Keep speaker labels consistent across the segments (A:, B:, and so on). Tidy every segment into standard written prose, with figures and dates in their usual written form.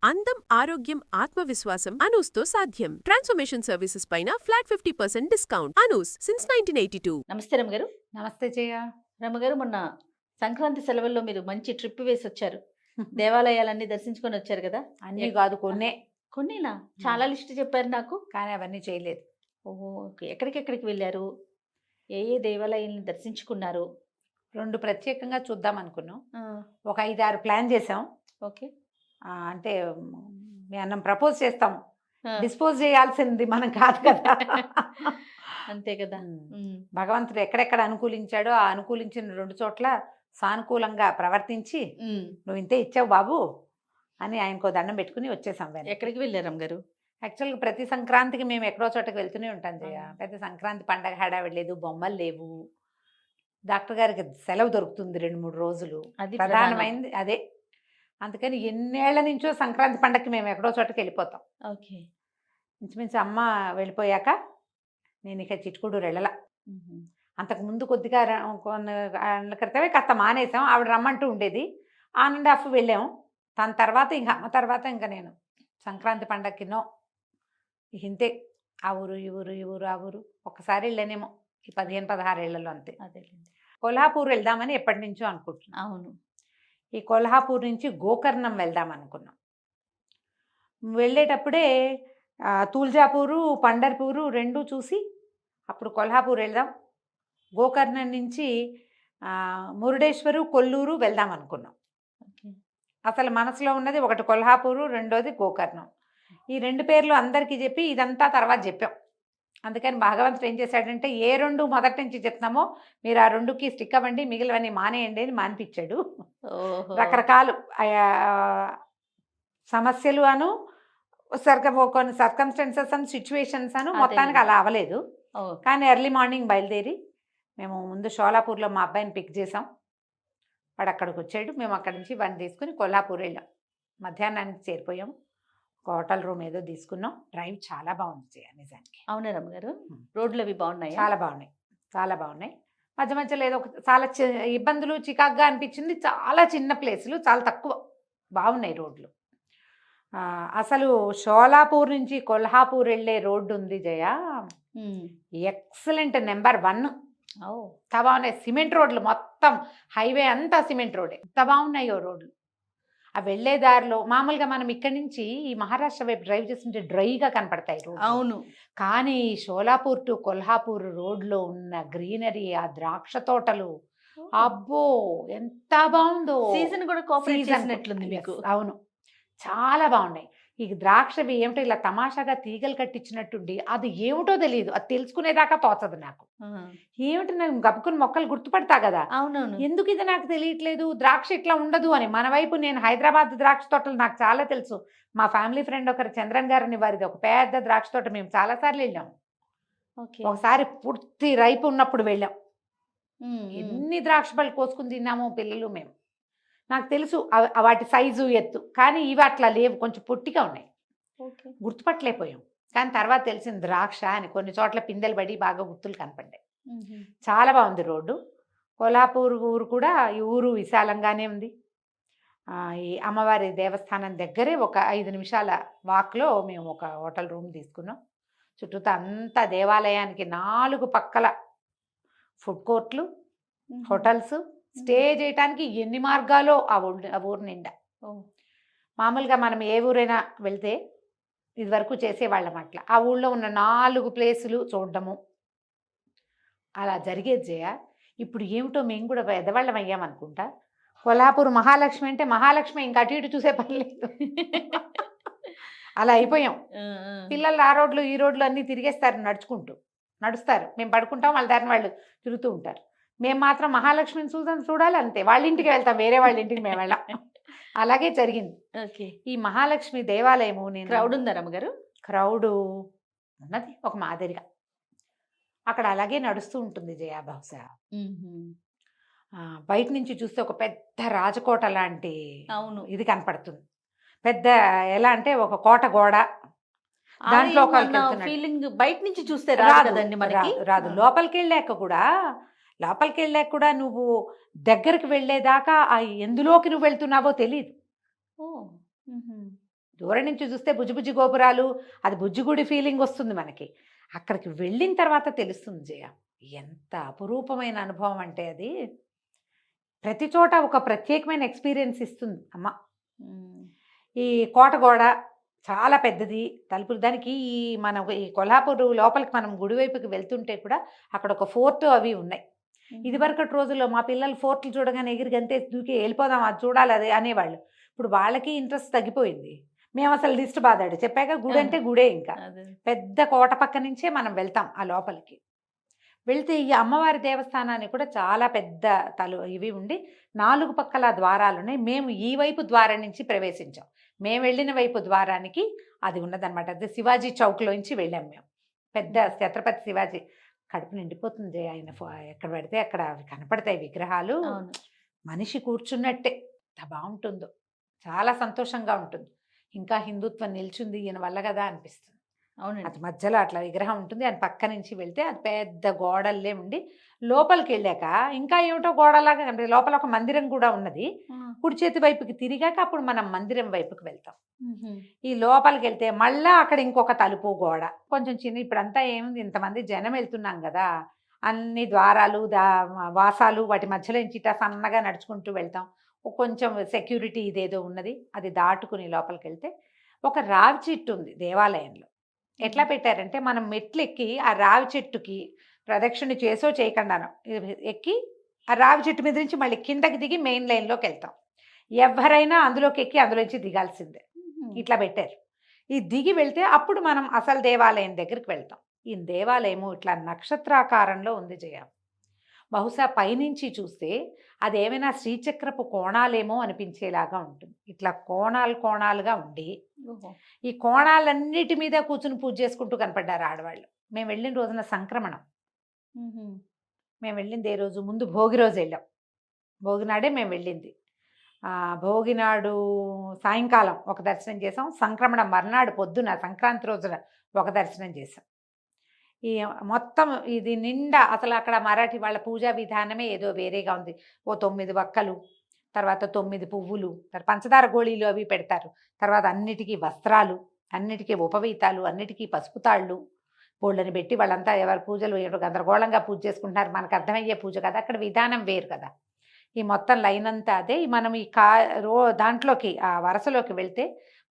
A: అందం, ఆరోగ్యం, ఆత్మవిశ్వాసం అనూస్తో సాధ్యం. ట్రాన్స్ఫర్మేషన్ సర్వీసెస్ పైన ఫ్లాట్ 50% డిస్కౌంట్. అనూస్ సిన్స్ 1982.
B: నమస్తే రమ్మగారు.
C: నమస్తే జయ.
B: రమ్మగారు, మొన్న సంక్రాంతి సెలవుల్లో మీరు మంచి ట్రిప్ వేసి వచ్చారు. దేవాలయాలన్నీ దర్శించుకొని వచ్చారు కదా?
C: అన్నీ కాదు, కొన్నే.
B: కొన్నేనా? చాలా లిస్ట్ చెప్పారు నాకు.
C: కానీ అవన్నీ చేయలేదు.
B: ఓహో, ఓకే. ఎక్కడికెక్కడికి వెళ్ళారు? ఏ ఏ దేవాలయాలను దర్శించుకున్నారు?
C: 2 ప్రత్యేకంగా చూద్దాం అనుకున్నాం.
B: ఆ,
C: ఒక 5-6 ప్లాన్ చేసాం.
B: ఓకే.
C: అంటే మీ అన్నం ప్రపోజ్ చేస్తాం,
B: ఆ,
C: డిస్పోజ్ చేయాల్సింది మనం కాదు కదా.
B: అంతే కదా. ఉమ్,
C: భగవంతుడు ఎక్కడెక్కడ అనుకూలించాడో ఆ అనుకూలించిన 2 చోట్ల సానుకూలంగా ప్రవర్తించి
B: ఉమ్.
C: నువ్వు ఇంతే ఇచ్చావు బాబు అని ఆయనకో దండం పెట్టుకుని వచ్చేసాం.
B: ఎక్కడికి వెళ్ళారు రమ్మగారు?
C: యాక్చువల్గా ప్రతి సంక్రాంతికి మేము ఎక్కడో చోటకి వెళ్తూనే ఉంటాం జయ. పెద్ద సంక్రాంతి పండగ హడావిడి లేదు, బొమ్మలు లేవు, డాక్టర్ గారికి సెలవు దొరుకుతుంది 2-3 రోజులు.
B: అది
C: ప్రధానమైనది అదే. అందుకని ఎన్నేళ్ల నుంచో సంక్రాంతి పండగకి మేము ఎక్కడో చోటకి వెళ్ళిపోతాం.
B: ఓకే.
C: ఇంచుమించు అమ్మ వెళ్ళిపోయాక నేను ఇక చిట్కుడు వెళ్ళల.
B: ఉహుం.
C: అంతకుముందు కొద్దిగా కొన్ని ఏళ్ల క్రితమే కాస్త మానేసాం. ఆవిడ రమ్మంటూ ఉండేది, ఆన్ అండ్ ఆఫ్ వెళ్ళాం. తన తర్వాత ఇంకా అమ్మ తర్వాత ఇంకా నేను సంక్రాంతి పండగకినో ఇంతే. ఆ ఊరు ఈ ఊరు ఈ ఊరు ఆ ఊరు ఒక్కసారి వెళ్ళానేమో ఈ 15-16 ఏళ్లలో, అంతే.
B: అదేలేండి.
C: కొల్హాపూర్ వెళ్దామని ఎప్పటి నుంచో అనుకుంటున్నాం.
B: అవును.
C: ఈ కొల్హాపూర్ నుంచి గోకర్ణం వెళ్దాం అనుకున్నాం. వెళ్ళేటప్పుడే తూల్జాపూరు, పండర్పూరు 2 చూసి అప్పుడు కొల్హాపూర్ వెళ్దాం. గోకర్ణం నుంచి మురుడేశ్వరు, కొల్లూరు వెళ్దాం అనుకున్నాం.
B: ఓకే.
C: అసలు మనసులో ఉన్నది ఒకటి కొల్హాపూరు, రెండోది గోకర్ణం. ఈ 2 పేర్లు అందరికీ చెప్పి ఇదంతా తర్వాత చెప్పాం. అందుకని భగవంతుడు ఏం చేశాడంటే, ఏ 2 మొదటి నుంచి చెప్తామో మీరు ఆ 2కి స్టిక్ అవ్వండి, మిగిలివన్నీ మానేయండి అని మానిపించాడు.
B: ఓహో.
C: రకరకాలు సమస్యలు అను కొన్ని సర్కమ్స్టెన్సెస్ అను సిచ్యువేషన్స్ అను మొత్తానికి అలా అవ్వలేదు.
B: ఓ,
C: కానీ ఎర్లీ మార్నింగ్ బయలుదేరి మేము ముందు షోలాపూర్లో మా అబ్బాయిని పిక్ చేసాం. వాడు అక్కడికి వచ్చాడు. మేము అక్కడి నుంచి వాడిని తీసుకుని కొల్హాపూర్ వెళ్ళాం. మధ్యాహ్నానికి చేరిపోయాం. ఒక హోటల్ రూమ్ ఏదో తీసుకున్నాం. డ్రైవ్ చాలా బాగుంది నిజానికి.
B: అవునా రమ్మగారు? రోడ్లు అవి బాగున్నాయి?
C: చాలా బాగున్నాయి, చాలా బాగున్నాయి. మధ్య మధ్యలో ఏదో ఒక చాలా ఇబ్బందులు చికాగ్గా అనిపించింది. చాలా చిన్న ప్లేసులు, చాలా తక్కువ బాగున్నాయి రోడ్లు. అసలు షోలాపూర్ నుంచి కొల్హాపూర్ వెళ్ళే రోడ్డు ఉంది జయ, ఎక్సలెంట్, నెంబర్ 1. ఎంత బాగున్నాయి సిమెంట్ రోడ్లు, మొత్తం హైవే అంతా సిమెంట్ రోడ్డే. ఎంత బాగున్నాయో రోడ్లు. ఆ వెళ్ళే దారిలో మామూలుగా మనం ఇక్కడి నుంచి ఈ మహారాష్ట్ర వైపు డ్రైవ్ చేస్తుంటే డ్రైగా కనపడతాయి రోడ్లు.
B: అవును.
C: కానీ షోలాపూర్ టు కొల్హాపూర్ రోడ్లో ఉన్న గ్రీనరీ, ఆ ద్రాక్ష తోటలు, అబ్బో ఎంత బాగుందో.
B: సీజన్ కూడా కోఆపరేట్ చేసినట్లుంది మీకు.
C: అవును, చాలా బాగున్నాయి. ఈ ద్రాక్షవి ఏమిటో ఇలా తమాషాగా తీగలు కట్టించినట్టుండి, అది ఏమిటో తెలియదు, అది తెలుసుకునేదాకా తోచదు నాకు. ఏమిటి, నేను గబుకుని మొక్కలు గుర్తుపడతా కదా,
B: అవునవును.
C: ఎందుకు ఇది నాకు తెలియట్లేదు, ద్రాక్ష ఇట్లా ఉండదు అని. మన వైపు నేను హైదరాబాద్ ద్రాక్ష తోటలు నాకు చాలా తెలుసు. మా ఫ్యామిలీ ఫ్రెండ్ ఒకరు చంద్రన్ గారిని, వారిది ఒక పెద్ద ద్రాక్ష తోట, మేము చాలాసార్లు వెళ్ళాం. ఒకసారి పూర్తి రైపు ఉన్నప్పుడు వెళ్ళాం. ఎన్ని ద్రాక్ష పళ్ళు కోసుకుని తిన్నామో పిల్లలు మేము. నాకు తెలుసు వాటి సైజు, ఎత్తు. కానీ ఇవి అట్లా లేవు, కొంచెం పొట్టిగా ఉన్నాయి, గుర్తుపట్టలేకపోయాం. కానీ తర్వాత తెలిసింది ద్రాక్ష అని. కొన్ని చోట్ల పిందెలు పడి బాగా గుర్తులు కనపడ్డాయి. చాలా బాగుంది రోడ్డు. కొల్హాపూర్ ఊరు కూడా, ఈ ఊరు విశాలంగానే ఉంది. ఈ అమ్మవారి దేవస్థానం దగ్గరే ఒక 5 నిమిషాల వాక్లో మేము ఒక హోటల్ రూమ్ తీసుకున్నాం. చుట్టూతా అంతా దేవాలయానికి 4 పక్కల ఫుడ్ కోర్ట్లు, హోటల్స్, స్టే చేయటానికి ఎన్ని మార్గాలో ఆ ఊరు నిండా. మామూలుగా మనం ఏ ఊరైనా వెళ్తే ఇది వరకు చేసేవాళ్ళం అట్లా, ఆ ఊళ్ళో ఉన్న 4 ప్లేసులు చూడడము అలా జరిగేది జయ. ఇప్పుడు ఏమిటో మేము కూడా పెద్దవాళ్ళం అయ్యామనుకుంటా. కొల్హాపూర్ మహాలక్ష్మి అంటే మహాలక్ష్మి, ఇంకా అటు ఇటు చూసే పని లేదు. అలా అయిపోయాం. పిల్లలు ఆ రోడ్లు ఈ రోడ్లు అన్నీ తిరిగేస్తారు, నడుస్తారు. మేము పడుకుంటాం, వాళ్ళ దారిని వాళ్ళు తిరుగుతూ ఉంటారు. మేము మాత్రం మహాలక్ష్మిని చూడాలి, అంతే. వాళ్ళ ఇంటికి వెళ్తాం, వేరే వాళ్ళ ఇంటికి మేము వెళ్ళాం. అలాగే జరిగింది. ఈ మహాలక్ష్మి దేవాలయము. నేను
B: క్రౌడ్ ఉందా రమ్మగారు?
C: క్రౌడు ఉన్నది ఒక మాదిరిగా. అక్కడ అలాగే నడుస్తూ ఉంటుంది జయ. బహుశా బయట నుంచి చూస్తే ఒక పెద్ద రాజకోట లాంటి
B: అవును
C: ఇది కనపడుతుంది. పెద్ద ఎలా అంటే ఒక కోట గోడ, దాంట్లో
B: ఫీలింగ్ బయట నుంచి చూస్తే రాదు.
C: లోపలికి వెళ్ళాక కూడా నువ్వు దగ్గరికి వెళ్ళేదాకా ఎందులోకి నువ్వు వెళ్తున్నావో తెలియదు. దూరం నుంచి చూస్తే బుజ్జి గోపురాలు, అది బుజ్జిగుడి ఫీలింగ్ వస్తుంది మనకి. అక్కడికి వెళ్ళిన తర్వాత తెలుస్తుంది జయ, ఎంత అపురూపమైన అనుభవం అంటే అది. ప్రతి చోట ఒక ప్రత్యేకమైన ఎక్స్పీరియన్స్ ఇస్తుంది అమ్మ. ఈ కోటగోడ చాలా పెద్దది, తలుపులు దానికి. ఈ మన ఈ కొల్హాపూర్ లోపలికి మనం గుడివైపుకి వెళ్తుంటే కూడా అక్కడ ఒక ఫోర్ట్ అవి ఉన్నాయి. ఇదివరకటి రోజుల్లో మా పిల్లలు ఫోర్ట్లు చూడగానే ఎగిరి గంతే దూకి వెళ్ళిపోదాం, అది చూడాలి అది అనేవాళ్ళు. ఇప్పుడు వాళ్ళకి ఇంట్రెస్ట్ తగ్గిపోయింది. మేము అసలు దిష్టి బాధాడు చెప్పాక, గుడి అంటే గుడే. ఇంకా పెద్ద కోట పక్క నుంచే మనం వెళ్తాం ఆ లోపలికి. వెళ్తే ఈ అమ్మవారి దేవస్థానాన్ని కూడా చాలా పెద్ద ఇవి ఉండి 4 పక్కల ద్వారాలు ఉన్నాయి. మేము ఈ వైపు ద్వారం నుంచి ప్రవేశించాం. మేము వెళ్ళిన వైపు ద్వారానికి అది ఉన్నదన్నమాట. అదే శివాజీ చౌక్లోంచి వెళ్ళాం మేము. పెద్ద ఛత్రపతి శివాజీ. కడుపు నిండిపోతుంది ఆయన. ఎక్కడ పెడితే అక్కడ అవి కనపడతాయి విగ్రహాలు. మనిషి కూర్చున్నట్టే. ఎంత బాగుంటుందో, చాలా సంతోషంగా ఉంటుంది. ఇంకా హిందుత్వం నిల్చుంది ఈయన వల్ల కదా అనిపిస్తుంది.
B: అవునండి.
C: అది మధ్యలో అట్లా విగ్రహం ఉంటుంది. అది పక్క నుంచి వెళ్తే అది పెద్ద గోడల్లే ఉండి లోపలికి వెళ్ళాక ఇంకా ఏమిటో గోడలాగా కనిపిస్తుంది. లోపల ఒక మందిరం కూడా ఉన్నది. కుడి చేతి వైపుకి తిరిగాక అప్పుడు మనం మందిరం వైపుకి వెళ్తాం. ఈ లోపలికి వెళ్తే మళ్ళా అక్కడ ఇంకొక తలుపు గోడ కొంచెం చిన్న. ఇప్పుడంతా ఏముంది, ఇంతమంది జనం వెళ్తున్నాం కదా, అన్ని ద్వారాలు వాసాలు వాటి మధ్యలో నుంచి ఇట్లా సన్నగా నడుచుకుంటూ వెళ్తాం. కొంచెం సెక్యూరిటీ ఇదేదో ఉన్నది. అది దాటుకుని లోపలికి వెళ్తే ఒక రావి చెట్టు ఉంది దేవాలయంలో. ఎట్లా పెట్టారంటే మనం మెట్లు ఎక్కి ఆ రావి చెట్టుకి ప్రదక్షిణ చేసో చేయకుండానో ఎక్కి ఆ రావి చెట్టు మీద నుంచి మళ్ళీ కిందకి దిగి మెయిన్ లైన్లోకి వెళ్తాం. ఎవరైనా అందులోకి ఎక్కి అందులోంచి దిగాల్సిందే. ఇట్లా పెట్టారు. ఈ దిగి వెళ్తే అప్పుడు మనం అసలు దేవాలయం దగ్గరికి వెళ్తాం. ఈ దేవాలయము ఇట్లా నక్షత్రాకారంలో ఉంది జయ. బహుశా పైనుంచి చూస్తే అదేమైనా శ్రీచక్రపు కోణాలేమో అనిపించేలాగా ఉంటుంది. ఇట్లా కోణాలుగా ఉండి ఈ కోణాలన్నిటి మీద కూర్చుని పూజ చేసుకుంటూ కనపడ్డారు ఆడవాళ్ళు. మేము వెళ్ళిన రోజున సంక్రమణం. మేము వెళ్ళింది ఏ రోజు, ముందు భోగి రోజు వెళ్ళాం. భోగి నాడే మేము వెళ్ళింది. భోగి నాడు సాయంకాలం ఒక దర్శనం చేసాం. సంక్రమణం మర్నాడు పొద్దున సంక్రాంతి రోజున ఒక దర్శనం చేసాం. ఈ మొత్తం ఇది నిండా అసలు అక్కడ మరాఠీ వాళ్ళ పూజా విధానమే ఏదో వేరేగా ఉంది. ఓ 9 వక్కలు, తర్వాత 9 పువ్వులు, పంచదార గోళీలు అవి పెడతారు. తర్వాత అన్నిటికీ వస్త్రాలు, అన్నిటికీ ఉపవీతాలు, అన్నిటికీ పసుపు తాళ్ళు బోళ్ళని పెట్టి వాళ్ళంతా ఎవరి పూజలు గందరగోళంగా పూజ చేసుకుంటున్నారు. మనకు అర్థమయ్యే పూజ కదా, అక్కడ విధానం వేరు కదా. ఈ మొత్తం లైన్ అంతా అదే. మనం ఈ దాంట్లోకి ఆ వరసలోకి వెళ్తే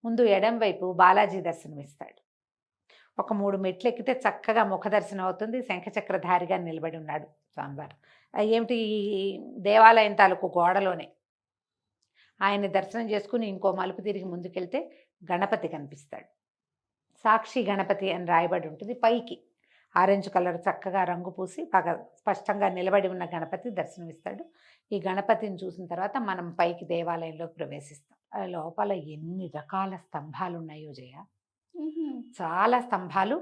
C: ముందు ఎడం వైపు బాలాజీ దర్శనం ఇస్తాడు. ఒక 3 మెట్లు ఎక్కితే చక్కగా ముఖ దర్శనం అవుతుంది. శంఖచక్రధారిగా నిలబడి ఉన్నాడు స్వామివారు. ఏమిటి, ఈ దేవాలయం తాలూకు గోడలోనే. ఆయన దర్శనం చేసుకుని ఇంకో మలుపు తిరిగి ముందుకెళ్తే గణపతి కనిపిస్తాడు. సాక్షి గణపతి అని రాయబడి ఉంటుంది. పైకి ఆరెంజ్ కలర్ చక్కగా రంగు పూసి బాగా స్పష్టంగా నిలబడి ఉన్న గణపతి దర్శనమిస్తాడు. ఈ గణపతిని చూసిన తర్వాత మనం పైకి దేవాలయంలోకి ప్రవేశిస్తాం. లోపల ఎన్ని రకాల స్తంభాలు ఉన్నాయో జయ, చాలా స్తంభాలు.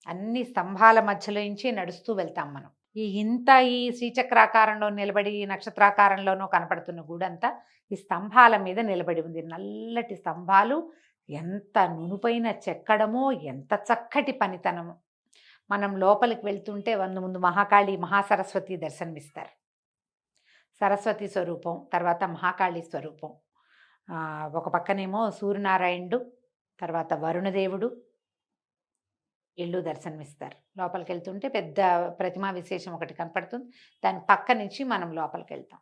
C: అన్ని స్తంభాల మధ్యలో నుంచి నడుస్తూ వెళ్తాం మనం. ఈ శ్రీచక్రాకారంలో నిలబడి నక్షత్రాకారంలోనూ కనపడుతున్న గూడంతా ఈ స్తంభాల మీద నిలబడి ఉంది. నల్లటి స్తంభాలు, ఎంత నునుపైన చెక్కడమో, ఎంత చక్కటి పనితనము. మనం లోపలికి వెళ్తుంటే ముందు మహాకాళి మహాసరస్వతి దర్శనమిస్తారు. సరస్వతి స్వరూపం, తర్వాత మహాకాళి స్వరూపం. ఒక పక్కనేమో సూర్యనారాయణుడు, తర్వాత వరుణదేవుడు ఇళ్ళు దర్శనమిస్తారు. లోపలికి వెళ్తుంటే పెద్ద ప్రతిమా విశేషం ఒకటి కనపడుతుంది. దాని పక్క నుంచి మనం లోపలికి వెళ్తాం.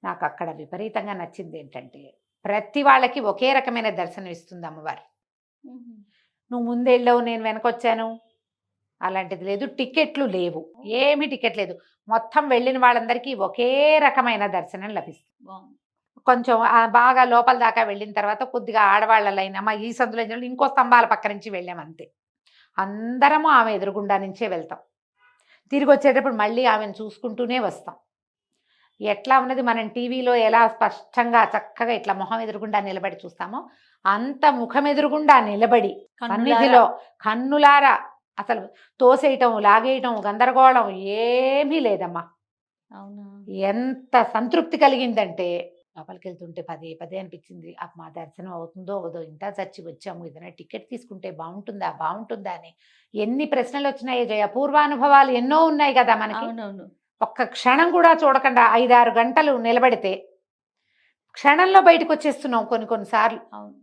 C: నాకు అక్కడ విపరీతంగా నచ్చింది ఏంటంటే, ప్రతి వాళ్ళకి ఒకే రకమైన దర్శనం ఇస్తుంది అమ్మవారు. నువ్వు ముందెళ్ళావు, నేను వెనకొచ్చాను, అలాంటిది లేదు. టికెట్లు లేవు, ఏమీ టికెట్ లేదు. మొత్తం వెళ్ళిన వాళ్ళందరికీ ఒకే రకమైన దర్శనం లభిస్తుంది. కొంచెం బాగా లోపల దాకా వెళ్ళిన తర్వాత కొద్దిగా ఆడవాళ్ళ లైన్, అమ్మ ఈ సందులో ఇంకో స్తంభాల పక్క నుంచి వెళ్ళాం అంతే. అందరము ఆమె ఎదురుగుండా నుంచే వెళ్తాం. తిరిగి వచ్చేటప్పుడు మళ్ళీ ఆమెను చూసుకుంటూనే వస్తాం. ఎట్లా ఉన్నది, మనం టీవీలో ఎలా స్పష్టంగా చక్కగా ఇట్లా మొహం ఎదురుగుండా నిలబడి చూస్తామో అంత ముఖం ఎదురుగుండా నిలబడి సన్నిధిలో కన్నులారా అసలు తోసేయటం, లాగేయటం, గందరగోళం ఏమీ లేదమ్మా.
B: అవునా,
C: ఎంత సంతృప్తి కలిగిందంటే లోపలికి వెళ్తుంటే పదే పదే అనిపించింది, మా దర్శనం అవుతుందో అవదో, ఇంత చచ్చి వచ్చాము, ఏదైనా టికెట్ తీసుకుంటే బాగుంటుందా అని ఎన్ని ప్రశ్నలు వచ్చినాయో జయ. పూర్వానుభవాలు ఎన్నో ఉన్నాయి కదా మనకి.
B: అవునవును.
C: ఒక్క క్షణం కూడా చూడకుండా 5-6 గంటలు నిలబడితే క్షణంలో బయటకు వచ్చేస్తున్నాం కొన్నిసార్లు.
B: అవును.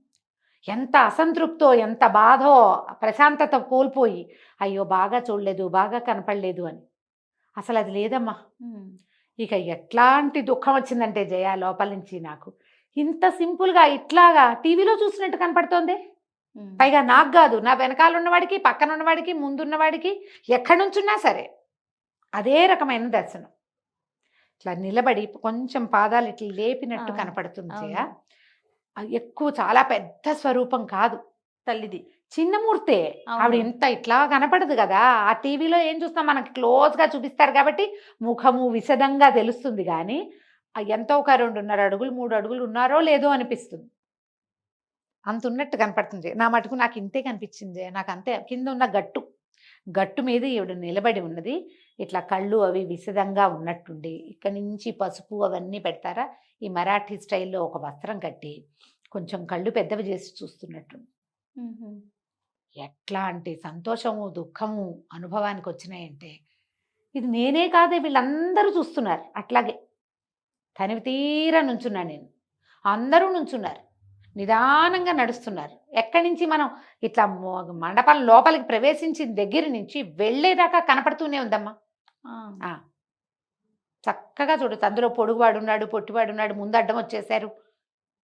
C: ఎంత అసంతృప్తో, ఎంత బాధో, ప్రశాంతత కోల్పోయి అయ్యో బాగా చూడలేదు, బాగా కనపడలేదు అని. అసలు అది లేదమ్మా. ఇక ఎట్లాంటి దుఃఖం వచ్చిందంటే జయ లోపల నుంచి నాకు, ఇంత సింపుల్గా ఇట్లాగా టీవీలో చూసినట్టు కనపడుతోంది. పైగా నాకు కాదు, నా వెనకాల ఉన్నవాడికి, పక్కన ఉన్నవాడికి, ముందున్నవాడికి, ఎక్కడి నుంచున్నా సరే అదే రకమైన దర్శనం. ఇట్లా నిలబడి కొంచెం పాదాలు ఇట్లా లేపినట్టు కనపడుతుంది జయ. అది ఎక్కువ చాలా పెద్ద స్వరూపం కాదు
B: తల్లిది.
C: చిన్న మూర్తే. ఆవిడ ఇంత ఇట్లా కనపడదు కదా. ఆ టీవీలో ఏం చూస్తాం, మనకి క్లోజ్గా చూపిస్తారు కాబట్టి ముఖము విశదంగా తెలుస్తుంది, కానీ ఎంతో ఒక 2.5 అడుగులు 3 అడుగులు ఉన్నారో లేదో అనిపిస్తుంది. అంత ఉన్నట్టు కనపడుతుంది. నా మటుకు నాకు ఇంతే కనిపించింది. నాకు అంతే. కింద ఉన్న గట్టు మీద ఈవిడ నిలబడి ఉన్నది. ఇట్లా కళ్ళు అవి విశదంగా ఉన్నట్టుండి, ఇక్కడి నుంచి పసుపు అవన్నీ పెడతారా, ఈ మరాఠీ స్టైల్లో ఒక వస్త్రం కట్టి కొంచెం కళ్ళు పెద్దవి చేసి చూస్తున్నట్టు. ఎట్లాంటి సంతోషము దుఃఖము అనుభవానికి వచ్చినాయంటే, ఇది నేనే కాదే, వీళ్ళందరూ చూస్తున్నారు. అట్లాగే తనివి తీరా నుంచున్నాను నేను, అందరూ నుంచున్నారు, నిదానంగా నడుస్తున్నారు. ఎక్కడి నుంచి మనం ఇట్లా మండపం లోపలికి ప్రవేశించిన దగ్గర నుంచి వెళ్ళేదాకా కనపడుతూనే ఉందమ్మా. చక్కగా చూడొచ్చు. అందులో పొడుగువాడున్నాడు, పొట్టివాడున్నాడు, ముందు అడ్డం వచ్చేసారు.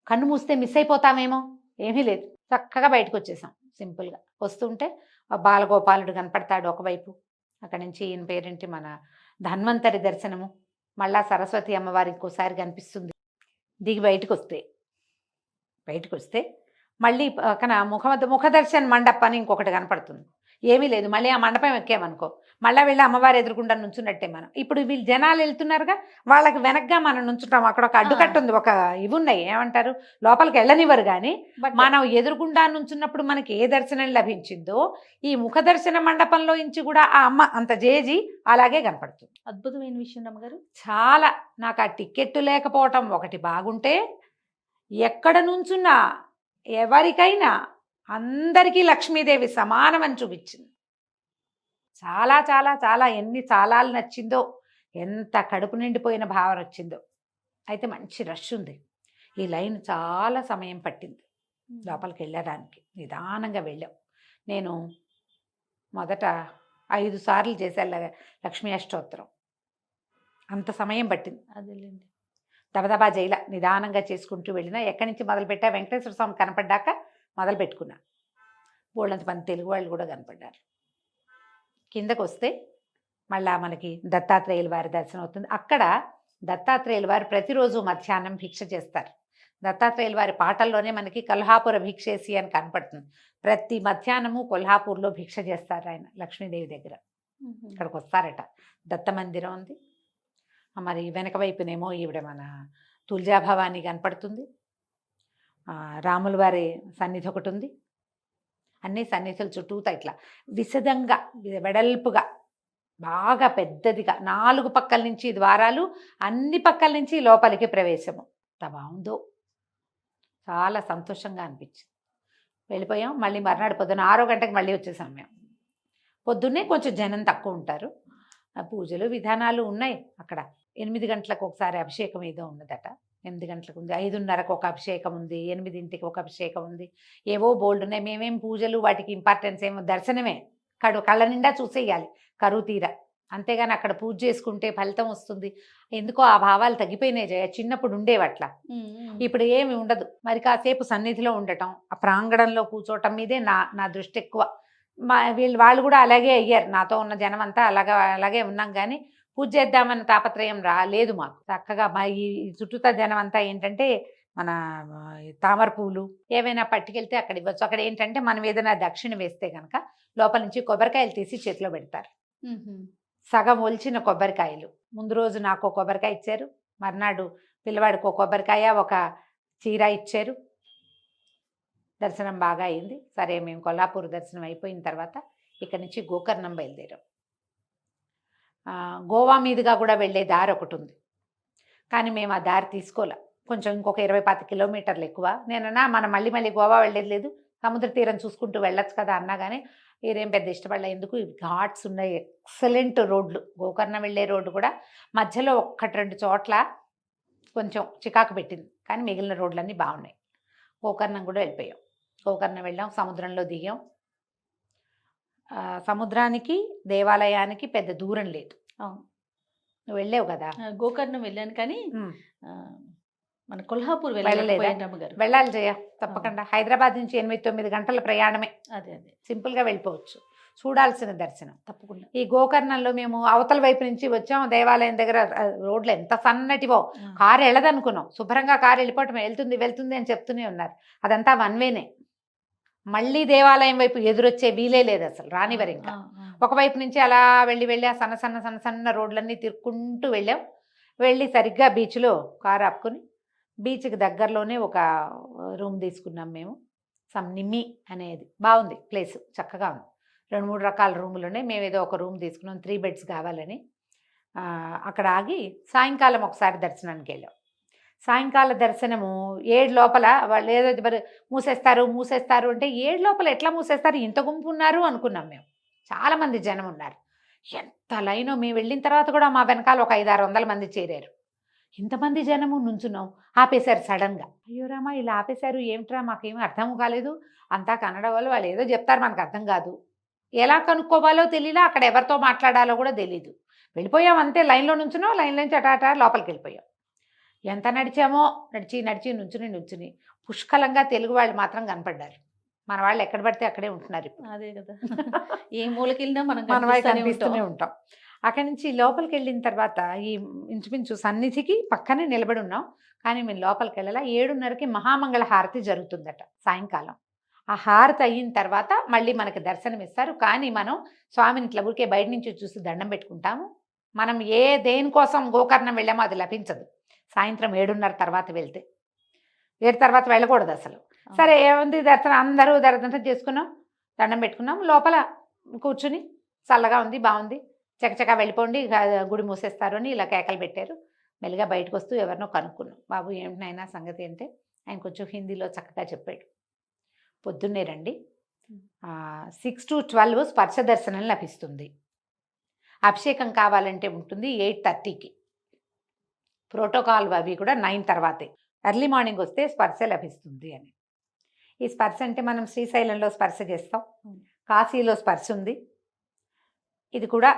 C: కన్ను మూస్తే మిస్ అయిపోతామేమో, ఏమీ లేదు. చక్కగా బయటకు వచ్చేసాం సింపుల్గా. వస్తుంటే బాలగోపాలుడు కనపడతాడు ఒకవైపు. అక్కడి నుంచి ఈయన పేరేంటి, మన ధన్వంతరి దర్శనము. మళ్ళా సరస్వతి అమ్మవారి ఇంకోసారి కనిపిస్తుంది. దిగి బయటకు వస్తే మళ్ళీ పక్కన ముఖదర్శన మండపం అని ఇంకొకటి కనపడుతుంది. ఏమీ లేదు. మళ్ళీ ఆ మండపం ఎక్కామనుకో, మళ్ళీ వెళ్ళి అమ్మవారు ఎదురుకుండా నుంచున్నట్టే మనం. ఇప్పుడు వీళ్ళు జనాలు వెళ్తున్నారుగా, వాళ్ళకి వెనక్గా మనం నుంచుంటాం. అక్కడ ఒక అడ్డుకట్ట ఉంది, ఒక ఇవి ఉన్నాయి, ఏమంటారు, లోపలికి వెళ్ళనివ్వరు. కానీ మనం ఎదురుగుండా నుంచున్నప్పుడు మనకి ఏ దర్శనం లభించిందో, ఈ ముఖ దర్శన మండపంలో నుంచి కూడా ఆ అమ్మ అంత జేజీ అలాగే కనపడుతుంది.
B: అద్భుతమైన విషయం అమ్మగారు.
C: చాలా. నాకు ఆ టికెట్ లేకపోవటం ఒకటి బాగుంటే, ఎక్కడ నుంచున్నా ఎవరికైనా అందరికీ లక్ష్మీదేవి సమానమని చూపించింది. చాలా చాలా చాలా ఎన్ని చాలాలు నచ్చిందో, ఎంత కడుపు నిండిపోయిన భావన వచ్చిందో. అయితే మంచి రష్ ఉంది. ఈ లైన్ చాలా సమయం పట్టింది లోపలికి వెళ్ళడానికి. నిదానంగా వెళ్ళాం. నేను మొదట 5 సార్లు చేశాను లక్ష్మీ అష్టోత్తరం. అంత సమయం పట్టింది.
B: అదేలేండి.
C: దబదబా జైల నిదానంగా చేసుకుంటూ వెళ్ళినా. ఎక్కడి నుంచి మొదలుపెట్టా, వెంకటేశ్వర స్వామి కనపడ్డాక మొదలు పెట్టుకున్నా. బోళ్ళంత మంది తెలుగు వాళ్ళు కూడా కనపడ్డారు. కిందకు వస్తే మళ్ళా మనకి దత్తాత్రేయుల వారి దర్శనం అవుతుంది. అక్కడ దత్తాత్రేయుల వారు ప్రతిరోజు మధ్యాహ్నం భిక్ష చేస్తారు. దత్తాత్రేయుల వారి పాటల్లోనే మనకి కొల్హాపుర భిక్షేసి అని కనపడుతుంది. ప్రతి మధ్యాహ్నము కొల్హాపూర్లో భిక్ష చేస్తారు ఆయన లక్ష్మీదేవి దగ్గర. ఇక్కడికి వస్తారట. దత్త మందిరం ఉంది. మరి వెనక వైపునేమో ఈవిడ మన తుల్జాభవాని కనపడుతుంది. రాముల వారి సన్నిధి ఒకటి ఉంది. అన్ని సన్నిధుల చుట్టూతా ఇట్లా విశదంగా వెడల్పుగా బాగా పెద్దదిగా 4 పక్కల నుంచి ద్వారాలు, అన్ని పక్కల నుంచి లోపలికి ప్రవేశము. ఎంత బాగుందో, చాలా సంతోషంగా అనిపించింది. వెళ్ళిపోయాం. మళ్ళీ మర్నాడు పొద్దున్న 6 గంటలకు మళ్ళీ వచ్చేసాం మేము. పొద్దున్నే కొంచెం జనం తక్కువ ఉంటారు. పూజలు విధానాలు ఉన్నాయి అక్కడ. 8 గంటలకు ఒకసారి అభిషేకం ఏదో ఉన్నదట. 8 గంటలకు ఉంది, 5:30కు ఒక అభిషేకం ఉంది, 8ంటికి ఒక అభిషేకం ఉంది. ఏవో బోల్డ్ ఉన్నాయి. మేమేం పూజలు వాటికి ఇంపార్టెన్స్ ఏమో, దర్శనమే కళ్ళ నిండా చూసేయాలి కరువు తీర. అంతేగాని అక్కడ పూజ చేసుకుంటే ఫలితం వస్తుంది, ఎందుకో ఆ భావాలు తగ్గిపోయినాయి జయ. చిన్నప్పుడు ఉండేవట్లా, ఇప్పుడు ఏమి ఉండదు. మరి కాసేపు సన్నిధిలో ఉండటం, ఆ ప్రాంగణంలో కూర్చోవటం మీదే నా దృష్టి ఎక్కువ. వాళ్ళు కూడా అలాగే అయ్యారు. నాతో ఉన్న జనం అంతా అలాగే ఉన్నాం. కానీ పూజ చేద్దామన్న తాపత్రయం రాలేదు మాకు. చక్కగా మా ఈ చుట్టూతా జనం అంతా ఏంటంటే మన తామర పువ్వులు ఏవైనా పట్టుకెళ్తే అక్కడ ఇవ్వచ్చు. అక్కడ ఏంటంటే మనం ఏదైనా దక్షిణ వేస్తే కనుక లోపల నుంచి కొబ్బరికాయలు తీసి చేతిలో పెడతారు. సగం ఒలిచిన కొబ్బరికాయలు. ముందు రోజు నాకు ఒక కొబ్బరికాయ ఇచ్చారు, మర్నాడు పిల్లవాడికి ఒక కొబ్బరికాయ, ఒక చీర ఇచ్చారు. దర్శనం బాగా అయింది. సరే, మేము కొల్హాపూర్ దర్శనం అయిపోయిన తర్వాత ఇక్కడి నుంచి గోకర్ణం బయలుదేరాం. గోవా మీదుగా కూడా వెళ్ళే దారి ఒకటి ఉంది, కానీ మేము ఆ దారి తీసుకోలే. కొంచెం ఇంకొక 20-25 కిలోమీటర్లు ఎక్కువ. నేనన్నా మనం మళ్ళీ గోవా వెళ్ళేది లేదు, సముద్ర తీరం చూసుకుంటూ వెళ్ళొచ్చు కదా అన్నా. కానీ మీరేం పెద్ద ఇష్టపడలే. ఎందుకు, ఘాట్స్ ఉన్నాయి, ఎక్సలెంట్ రోడ్లు. గోకర్ణం వెళ్ళే రోడ్డు కూడా మధ్యలో 1-2 చోట్ల కొంచెం చికాకు పెట్టింది, కానీ మిగిలిన రోడ్లన్నీ బాగున్నాయి. గోకర్ణం కూడా వెళ్ళిపోయాం. గోకర్ణ వెళ్ళాం, సముద్రంలో దిగాం. సముద్రానికి దేవాలయానికి పెద్ద దూరం లేదు.
B: అవును.
C: నువ్వు వెళ్ళావు కదా.
B: గోకర్ణం వెళ్ళాను కానీ
C: ఉమ్.
B: ఆ, మన కొల్హాపూర్
C: వెళ్ళలేదా?
B: వెళ్ళలేదా గారు?
C: వెళ్ళాలి జయ, తప్పకుండా. హైదరాబాద్ నుంచి 8-9 గంటల ప్రయాణమే,
B: అదే అదే
C: సింపుల్గా వెళ్ళిపోవచ్చు. చూడాల్సిన దర్శనం.
B: తప్పకుండా.
C: ఈ గోకర్ణంలో మేము అవతల వైపు నుంచి వచ్చాం, దేవాలయం దగ్గర రోడ్లు ఎంత సన్నటివో, కారు వెళ్ళదనుకున్నాం. శుభ్రంగా కారు వెళ్ళిపోవటం, వెళ్తుంది వెళ్తుంది అని చెప్తూనే ఉన్నారు. అదంతా వన్ వేనే. మళ్ళీ దేవాలయం వైపు ఎదురొచ్చే వీలే లేదు అసలు, రానివ్వరు ఇంకా. ఒకవైపు నుంచి అలా వెళ్ళి వెళ్ళి ఆ సన్న సన్న సన్న సన్న రోడ్లన్నీ తిరుక్కుంటూ వెళ్ళాం. వెళ్ళి సరిగ్గా బీచ్లో కారు ఆపుకొని, బీచ్కి దగ్గరలోనే ఒక రూమ్ తీసుకున్నాం మేము. నిమ్మి అనేది బాగుంది ప్లేస్, చక్కగా ఉంది. 2-3 రకాల రూములు ఉన్నాయి. మేము ఏదో ఒక రూమ్ తీసుకున్నాం, 3 బెడ్స్ కావాలని. అక్కడ ఆగి సాయంకాలం ఒకసారి దర్శనానికి వెళ్ళాం. సాయంకాల దర్శనము 7 లోపల వాళ్ళు ఏదో మరి మూసేస్తారు అంటే 7 లోపల ఎట్లా మూసేస్తారు, ఇంత గుంపు ఉన్నారు అనుకున్నాం మేము. చాలామంది జనం ఉన్నారు, ఎంత లైనో. మేము వెళ్ళిన తర్వాత కూడా మా వెనకాల ఒక 500-600 మంది చేరారు. ఇంతమంది జనము నుంచున్నాం, ఆపేశారు సడన్గా. అయ్యో రామా, ఇలా ఆపేశారు ఏమిట్రా, మాకేమీ అర్థం కాలేదు. అంతా కన్నడ వాళ్ళు ఏదో చెప్తారు, మనకు అర్థం కాదు. ఎలా కనుక్కోవాలో తెలియలా, అక్కడ ఎవరితో మాట్లాడాలో కూడా తెలీదు. వెళ్ళిపోయాం అంతే, లైన్లో నుంచున్నాం, లైన్లో నుంచి అటాటా లోపలికి వెళ్ళిపోయాం. ఎంత నడిచామో, నడిచి నుంచుని పుష్కలంగా తెలుగు వాళ్ళు మాత్రం కనపడ్డారు. మన వాళ్ళు ఎక్కడ పడితే అక్కడే ఉంటున్నారు ఇప్పుడు.
B: అదే కదా, ఏ మూలకెళ్ళినా మనం
C: మన వాళ్ళు
B: కనిపిస్తూనే
C: కనిపిస్తూనే
B: ఉంటాం.
C: ఉంటాం. అక్కడి నుంచి లోపలికి వెళ్ళిన తర్వాత ఈ ఇంచుమించు సన్నిధికి పక్కనే నిలబడి ఉన్నాం, కానీ మేము లోపలికి వెళ్ళాలా. 7:30కి మహామంగళ హారతి జరుగుతుందట సాయంకాలం. ఆ హారతి అయిన తర్వాత మళ్ళీ మనకి దర్శనం ఇస్తారు. కానీ మనం స్వామిని ఇట్లా ఊరికే బయట నుంచి చూసి దండం పెట్టుకుంటాము. మనం దేనికోసం గోకర్ణం వెళ్ళామో అది లభించదు. సాయంత్రం 7:30 తర్వాత వెళ్తే, 7 తర్వాత వెళ్ళకూడదు అసలు. సరే ఏముంది, దర్శనం అందరూ దర్శనం చేసుకున్నాం, దండం పెట్టుకున్నాం. లోపల కూర్చుని చల్లగా ఉంది, బాగుంది, చకచకా వెళ్ళిపోండి, గుడి మూసేస్తారు అని ఇలా కేకలు పెట్టారు. మెల్లిగా బయటకు వస్తూ ఎవరినో కనుక్కున్నాం. బాబు ఏమిటైనా సంగతి అంటే ఆయన కొంచెం హిందీలో చక్కగా చెప్పాడు. పొద్దున్నే రండి, 6 to 12 స్పర్శ దర్శనం లభిస్తుంది. అభిషేకం కావాలంటే ఉంటుంది 8:30కి. ప్రోటోకాల్ అవి కూడా 9 తర్వాతే. ఎర్లీ మార్నింగ్ వస్తే స్పర్శ లభిస్తుంది అని. ఈ స్పర్శ అంటే మనం శ్రీశైలంలో స్పర్శ చేస్తాం, కాశీలో స్పర్శ ఉంది, ఇది కూడా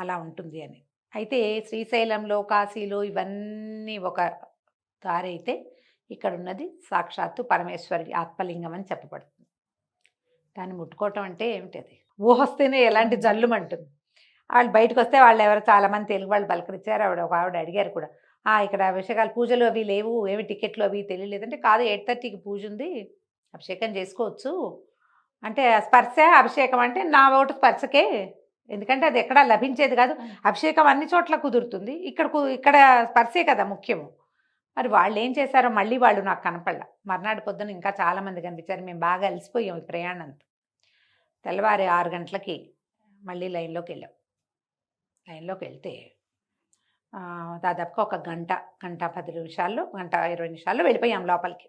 C: అలా ఉంటుంది అని. అయితే శ్రీశైలంలో కాశీలో ఇవన్నీ ఒక దారి అయితే, ఇక్కడ ఉన్నది సాక్షాత్తు పరమేశ్వరి ఆత్మలింగం అని చెప్పబడుతుంది. దాన్ని ముట్టుకోవటం అంటే ఏమిటి, అది ఊహొస్తేనే ఎలాంటి జల్లుమంటుంది. వాళ్ళు బయటకు వస్తే వాళ్ళు ఎవరు చాలామంది తెలుగు వాళ్ళు పలకరించారు. ఒక ఆవిడ అడిగారు కూడా, ఇక్కడ అభిషేకాలు పూజలు అవి లేవు, ఏమి టికెట్లు అవి తెలియలేదంటే, కాదు 8:30కి పూజ ఉంది, అభిషేకం చేసుకోవచ్చు అంటే. స్పర్శ అభిషేకం అంటే నా ఓటు స్పర్శకే, ఎందుకంటే అది ఎక్కడా లభించేది కాదు. అభిషేకం అన్ని చోట్ల కుదురుతుంది, ఇక్కడ స్పర్శే కదా ముఖ్యము. మరి వాళ్ళు ఏం చేశారో మళ్ళీ వాళ్ళు నాకు కనపడలా. మర్నాడు పొద్దున ఇంకా చాలామంది కనిపించారు. మేము బాగా అలసిపోయాం ఈ ప్రయాణంతో. తెల్లవారి 6 గంటలకి మళ్ళీ లైన్లోకి వెళ్ళాం. లైన్లోకి వెళ్తే దాదాపుగా ఒక గంట 10 నిమిషాల్లో, 1:20 నిమిషాల్లో వెళ్ళిపోయాం లోపలికి.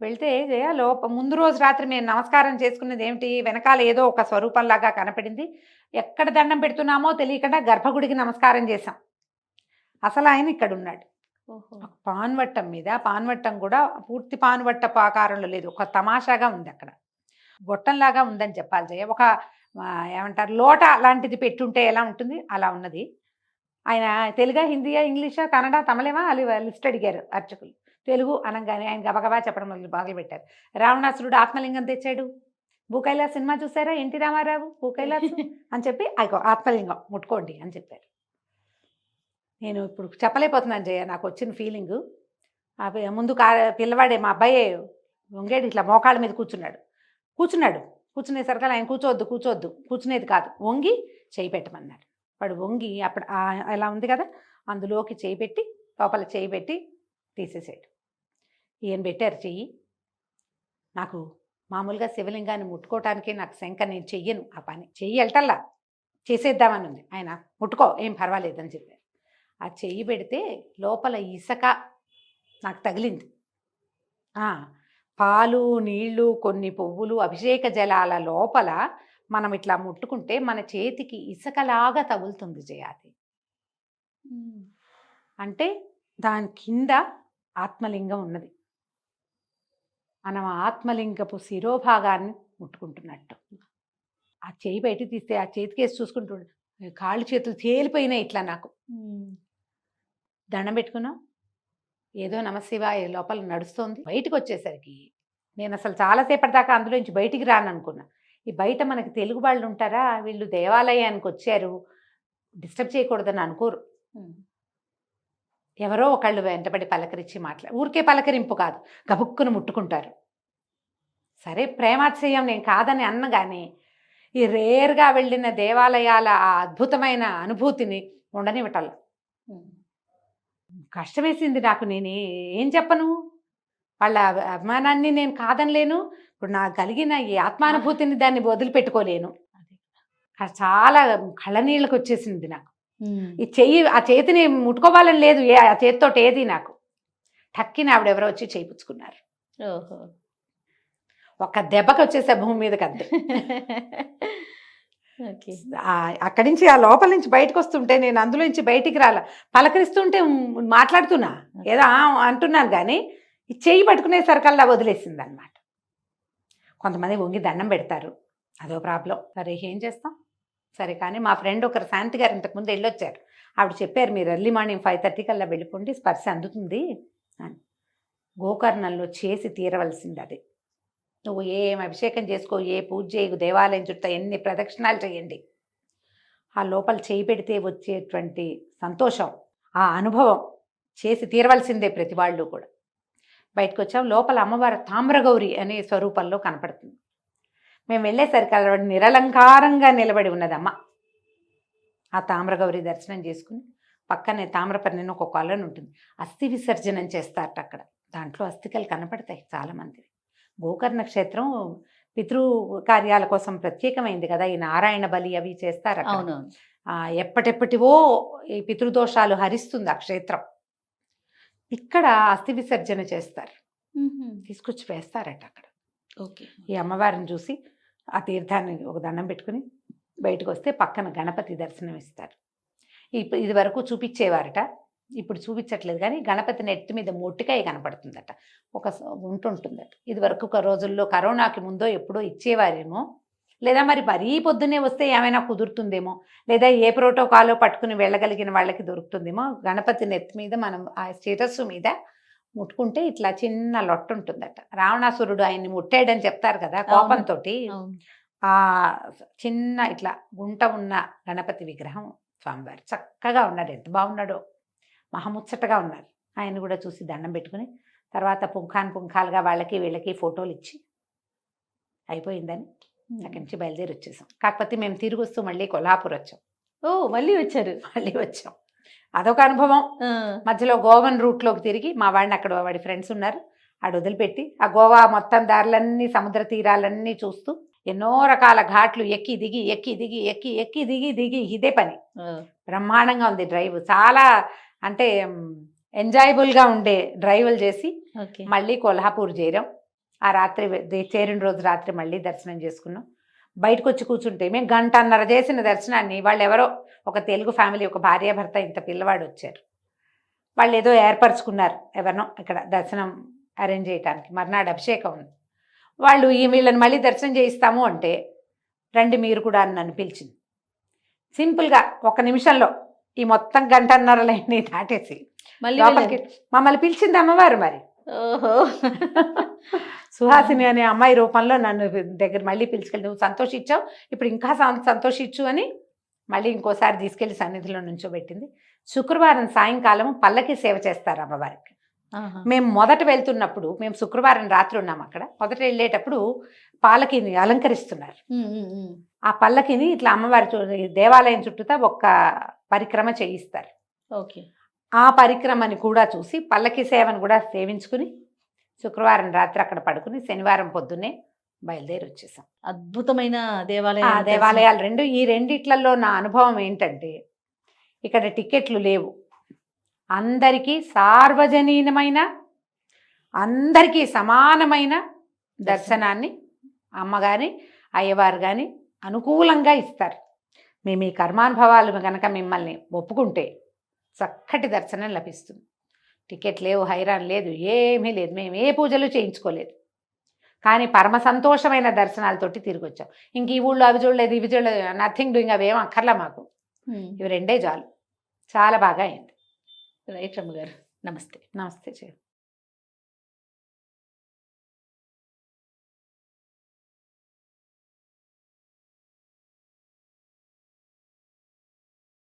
C: వెళ్తే ముందు రోజు రాత్రి మేము నమస్కారం చేసుకున్నది ఏమిటి, వెనకాల ఏదో ఒక స్వరూపంలాగా కనపడింది. ఎక్కడ దండం పెడుతున్నామో తెలియకుండా గర్భగుడికి నమస్కారం చేశాం. అసలు ఆయన ఇక్కడ ఉన్నాడు. పాన్వట్టం మీద, పాన్వట్టం కూడా పూర్తి పాన్వట్టపు ఆకారంలో లేదు, ఒక తమాషాగా ఉంది అక్కడ, గొట్టంలాగా ఉందని చెప్పాలి జయ. ఒక ఏమంటారు, లోట లాంటిది పెట్టుంటే ఎలా ఉంటుంది అలా ఉన్నది. ఆయన తెలుగా, హిందీయా, ఇంగ్లీషా, కన్నడ, తమిళమా అది లిస్ట్ అడిగారు అర్చకులు. తెలుగు అనగానే ఆయన గబగబా చెప్పడం మొదలుపెట్టారు. రావణాసురుడు ఆత్మలింగం తెచ్చాడు, భూకైలాస్ సినిమా చూసారా, ఎన్టీ రామారావు భూకైలాస్ అని చెప్పి ఆత్మలింగం ముట్టుకోండి అని చెప్పారు. నేను ఇప్పుడు చెప్పలేకపోతున్నాను జయ, నాకు వచ్చిన ఫీలింగు. ముందు పిల్లవాడే మా అబ్బాయే వంగేడు, ఇట్లా మోకాళ్ళ మీద కూర్చునేసరికి ఆయన కూర్చోవద్దు కూర్చునేది కాదు, వంగి చేయి పెట్టమన్నారు. వాడు వంగి అప్పుడు అలా ఉంది కదా, అందులోకి చేయి పెట్టి, లోపల చేయి పెట్టి తీసేసాడు. ఈయన పెట్టారు చెయ్యి. నాకు మామూలుగా శివలింగాన్ని ముట్టుకోవటానికి నాకు శంక, నేను చెయ్యను ఆ పని, చెయ్యి వెళ్ళటల్లా, చేసేద్దామని ఉంది. ఆయన ముట్టుకో ఏం పర్వాలేదని చెప్పారు. ఆ చెయ్యి పెడితే లోపల ఇసుక నాకు తగిలింది. పాలు, నీళ్లు, కొన్ని పువ్వులు, అభిషేక జలాల లోపల మనం ఇట్లా ముట్టుకుంటే మన చేతికి ఇసుకలాగా తగులుతుంది జయాది. అంటే దాని కింద ఆత్మలింగం ఉన్నది. మనం ఆత్మలింగపు శిరోభాగాన్ని ముట్టుకుంటున్నట్టు. ఆ చేయి బయటికి తీస్తే ఆ చేతికేసి చూసుకుంటుండే కాళ్ళు చేతులు తేలిపోయినాయి ఇట్లా నాకు. దండం పెట్టుకున్నాం, ఏదో నమశివాయ లోపల నడుస్తోంది. బయటకు వచ్చేసరికి నేను అసలు చాలాసేపటి దాకా అందులోంచి బయటికి రాను అనుకున్నా. ఈ బయట మనకి తెలుగు వాళ్ళు ఉంటారా, వీళ్ళు దేవాలయానికి వచ్చారు, డిస్టర్బ్ చేయకూడదని అనుకోరు. ఎవరో ఒకళ్ళు వెంటబడి పలకరించి ఊరికే పలకరింపు కాదు, గబుక్కును ముట్టుకుంటారు. సరే ప్రేమాతిశయం నేను కాదని అన్నగానే ఈ రేర్గా వెళ్ళిన దేవాలయాల ఆ అద్భుతమైన అనుభూతిని ఉండనివ్వటం కష్టమేసింది నాకు. నేను ఏం చెప్పను, వాళ్ళ అభిమానాన్ని నేను కాదనలేను, ఇప్పుడు నాకు కలిగిన ఈ ఆత్మానుభూతిని దాన్ని వదిలిపెట్టుకోలేను. చాలా కళ్ళనీళ్ళకి వచ్చేసింది నాకు. ఆ చేతిని ముట్టుకోవాలని లేదు, ఆ చేతితో ఏది నాకు. టక్కిన ఆవిడెవరో వచ్చి చేయించుకున్నారు.
B: ఓహో,
C: ఒక్క దెబ్బకి వచ్చేసా భూమి మీదకి అంతే. అక్కడి నుంచి ఆ లోపల నుంచి బయటకు వస్తుంటే నేను అందులో నుంచి బయటికి రాల, పలకరిస్తుంటే మాట్లాడుతున్నా ఏదో అంటున్నాను కానీ ఈ చెయ్యి పట్టుకునేసరికల్లా వదిలేసింది అనమాట. కొంతమంది వంగి దండం పెడతారు, అదో ప్రాబ్లం. సరే ఏం చేస్తాం, సరే. కానీ మా ఫ్రెండ్ ఒకరు శాంతి గారు ఇంతకుముందు వెళ్ళొచ్చారు, ఆవిడ చెప్పారు మీరు ఎర్లీ మార్నింగ్ 5:30 కల్లా వెళ్ళిపోండి, స్పర్శ అందుతుంది అని. గోకర్ణంలో చేసి తీరవలసింది అది. నువ్వు ఏం అభిషేకం చేసుకో, ఏ పూజ చేయకు, దేవాలయం చుట్టూ ఎన్ని ప్రదక్షిణాలు చేయండి, ఆ లోపల చేయి పెడితే వచ్చేటువంటి సంతోషం, ఆ అనుభవం చేసి తీరవలసిందే ప్రతి వాళ్ళు కూడా. బయటకు వచ్చాం, లోపల అమ్మవారు తామ్రగౌరి అనే స్వరూపంలో కనపడుతుంది. మేము వెళ్ళేసరికి ఆవిడ నిరలంకారంగా నిలబడి ఉన్నదమ్మ. ఆ తామ్రగౌరి దర్శనం చేసుకుని పక్కనే తామ్రపర్ణిని ఒక కొలను ఉంటుంది, అస్థి విసర్జనం చేస్తారట అక్కడ. దాంట్లో అస్థికలు కనపడతాయి చాలామంది. గోకర్ణ క్షేత్రం పితృ కార్యాల కోసం ప్రత్యేకమైంది కదా, ఈ నారాయణ బలి అవి చేస్తారు. ఎప్పటెప్పటివో ఈ పితృదోషాలు హరిస్తుంది ఆ క్షేత్రం. ఇక్కడ అస్థి విసర్జన చేస్తారు, తీసుకొచ్చి వేస్తారట అక్కడ. ఈ అమ్మవారిని చూసి ఆ తీర్థాన్ని ఒక దండం పెట్టుకుని బయటకు వస్తే పక్కన గణపతి దర్శనం ఇస్తారు. ఇది వరకు చూపించేవారట, ఇప్పుడు చూపించట్లేదు. కానీ గణపతి నెట్టి మీద మొట్టికాయ కనపడుతుందట, ఒక ఉంటుందట. ఇది వరకు ఒక రోజుల్లో కరోనాకి ముందో ఎప్పుడో ఇచ్చేవారేమో, లేదా మరి మరీ పొద్దున్నే వస్తే ఏమైనా కుదురుతుందేమో, లేదా ఏ ప్రోటోకాలో పట్టుకుని వెళ్ళగలిగిన వాళ్ళకి దొరుకుతుందేమో. గణపతి నెత్తి మీద మనం ఆ స్టేటస్ మీద ముట్టుకుంటే ఇట్లా చిన్న లొట్ట ఉంటుందట. రావణాసురుడు ఆయన్ని ముట్టాడని చెప్తారు కదా కోపంతో, ఆ చిన్న ఇట్లా గుంట ఉన్న గణపతి విగ్రహం స్వామివారు చక్కగా ఉన్నాడు. ఎంత బాగున్నాడో, మహముచ్చటగా ఉన్నారు. ఆయన కూడా చూసి దండం పెట్టుకుని తర్వాత పుంఖాలుగా వాళ్ళకి వీళ్ళకి ఫోటోలు ఇచ్చి అయిపోయిందని అక్కడి నుంచి బయలుదేరి వచ్చేసాం. కాకపోతే మేము తిరిగి వస్తూ మళ్ళీ కొల్హాపూర్ వచ్చాం.
B: మళ్ళీ వచ్చాం.
C: అదొక అనుభవం. మధ్యలో గోవన్ రూట్లోకి తిరిగి మా వాడిని, అక్కడ వాడి ఫ్రెండ్స్ ఉన్నారు, ఆడ వదిలిపెట్టి ఆ గోవా మొత్తం దారులన్నీ సముద్ర తీరాలన్నీ చూస్తూ ఎన్నో రకాల ఘాట్లు ఎక్కి దిగి ఇదే పని. బ్రహ్మాండంగా ఉంది డ్రైవ్, చాలా అంటే ఎంజాయబుల్గా ఉండే డ్రైవ్లు చేసి మళ్ళీ కొల్హాపూర్ చేరాం. ఆ రాత్రి చేరిన రోజు రాత్రి మళ్ళీ దర్శనం చేసుకున్నాం. బయటకు వచ్చి కూర్చుంటే మేము 1.5 గంట చేసిన దర్శనాన్ని వాళ్ళు ఎవరో ఒక తెలుగు ఫ్యామిలీ, ఒక భార్యాభర్త ఇంత పిల్లవాడు వచ్చారు. వాళ్ళు ఏదో ఏర్పరచుకున్నారు ఎవరినో ఇక్కడ దర్శనం అరేంజ్ చేయడానికి. మర్నాడు అభిషేకం ఉంది. వాళ్ళు వీళ్ళని మళ్ళీ దర్శనం చేయిస్తాము అంటే రండి మీరు కూడా అని నన్ను పిలిచింది. సింపుల్గా 1 నిమిషంలో ఈ మొత్తం 1.5 గంటన్నర లైన్ని దాటేసి మమ్మల్ని పిలిచింది అమ్మవారు. మరి సుహాసిని అనే అమ్మాయి రూపంలో నన్ను దగ్గర మళ్ళీ పిలుచుకెళ్ళి, నువ్వు సంతోషించావు, ఇప్పుడు ఇంకా సంతోషించు అని మళ్ళీ ఇంకోసారి తీసుకెళ్లి సన్నిధిలో నుంచోబెట్టింది. శుక్రవారం సాయంకాలం పల్లకి సేవ చేస్తారు అమ్మవారికి. మేము మొదట వెళ్తున్నప్పుడు, మేము శుక్రవారం రాత్రి ఉన్నాం అక్కడ. మొదట వెళ్ళేటప్పుడు పాలకిని అలంకరిస్తున్నారు. ఆ పల్లకిని ఇట్లా అమ్మవారి దేవాలయం చుట్టూతా ఒక్క పరిక్రమ చేయిస్తారు. ఆ పరిక్రమని కూడా చూసి పల్లకి సేవను కూడా సేవించుకుని శుక్రవారం రాత్రి అక్కడ పడుకుని శనివారం పొద్దున్నే బయలుదేరి వచ్చేసాం.
B: అద్భుతమైన
C: దేవాలయాలు రెండు. ఈ రెండిట్లలో నా అనుభవం ఏంటంటే, ఇక్కడ టికెట్లు లేవు. అందరికీ సార్వజనీనమైన, అందరికీ సమానమైన దర్శనాన్ని అమ్మగారి అయ్యవారు కానీ అనుకూలంగా ఇస్తారు. మేము ఈ కర్మానుభవాలు కనుక మిమ్మల్ని ఒప్పుకుంటే చక్కటి దర్శనం లభిస్తుంది. టికెట్ లేవు, హైరాన్ లేదు, ఏమీ లేదు. మేము ఏ పూజలు చేయించుకోలేదు. కానీ పరమ సంతోషమైన దర్శనాలతోటి తిరిగి వచ్చాం. ఇంక ఈ ఊళ్ళో అవి చూడలేదు ఇవి చూడలేదు, నథింగ్ డూయింగ్, అవేం అక్కర్లా మాకు, ఇవి రెండే చాలు. చాలా బాగా అయింది.
B: రైట్ రమ్మ గారు, నమస్తే.
C: నమస్తే.